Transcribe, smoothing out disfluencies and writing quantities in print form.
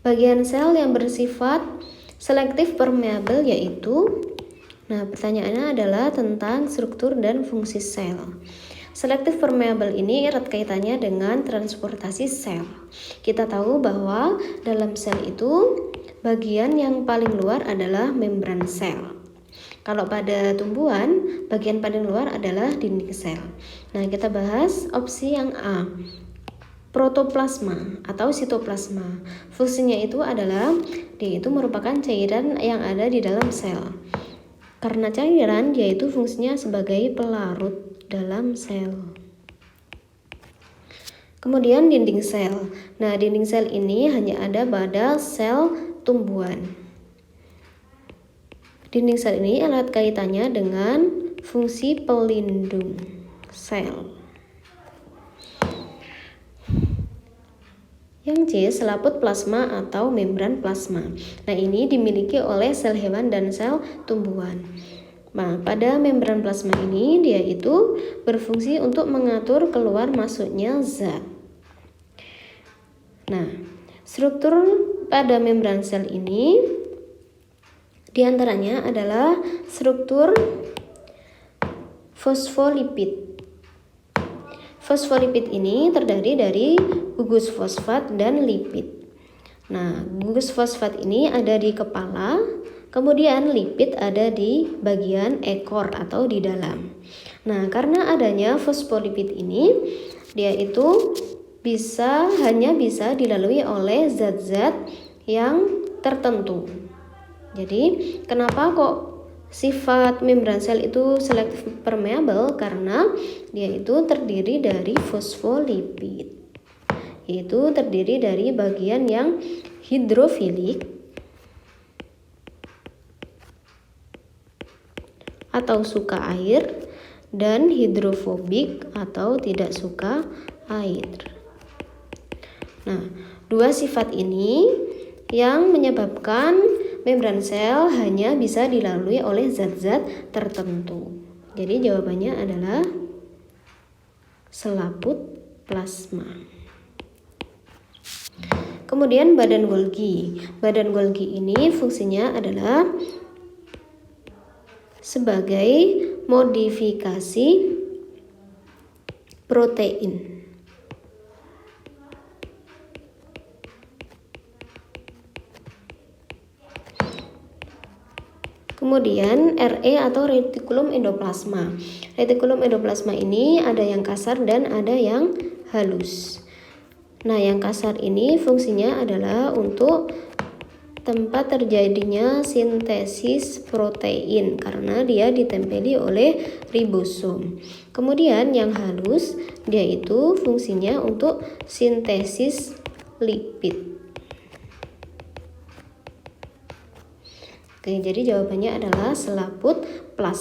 bagian sel yang bersifat selektif permeabel yaitu, nah pertanyaannya adalah tentang struktur dan fungsi sel. Selektif permeabel ini erat kaitannya dengan transportasi sel. Kita tahu bahwa dalam sel itu bagian yang paling luar adalah membran sel. Kalau pada tumbuhan, bagian paling luar adalah dinding sel. Nah, kita bahas opsi yang A. Protoplasma atau sitoplasma. Fungsinya itu adalah dia itu merupakan cairan yang ada di dalam sel. Karena cairan, dia itu fungsinya sebagai pelarut dalam sel. Kemudian dinding sel. Nah, dinding sel ini hanya ada pada sel tumbuhan. Dinding sel ini erat kaitannya dengan fungsi pelindung sel. Yang C, selaput plasma atau membran plasma. Nah, ini dimiliki oleh sel hewan dan sel tumbuhan. Nah, pada membran plasma ini dia itu berfungsi untuk mengatur keluar masuknya zat. Nah, struktur pada membran sel ini diantaranya adalah struktur fosfolipid. Fosfolipid ini terdiri dari gugus fosfat dan lipid. Nah, gugus fosfat ini ada di kepala, kemudian lipid ada di bagian ekor atau di dalam. Nah, karena adanya fosfolipid ini, dia itu hanya bisa dilalui oleh zat-zat yang tertentu. Jadi, kenapa kok sifat membran sel itu selektif permeabel? Karena dia itu terdiri dari fosfolipid, yaitu terdiri dari bagian yang hidrofilik atau suka air dan hidrofobik atau tidak suka air. Nah, dua sifat ini yang menyebabkan membran sel hanya bisa dilalui oleh zat-zat tertentu. Jadi jawabannya adalah selaput plasma. Kemudian badan Golgi. Badan Golgi ini fungsinya adalah sebagai modifikasi protein. Kemudian RE atau retikulum endoplasma. Retikulum endoplasma ini ada yang kasar dan ada yang halus. Nah, yang kasar ini fungsinya adalah untuk tempat terjadinya sintesis protein karena dia ditempeli oleh ribosom. Kemudian yang halus dia itu fungsinya untuk sintesis lipid. Oke, jadi jawabannya adalah selaput plasma.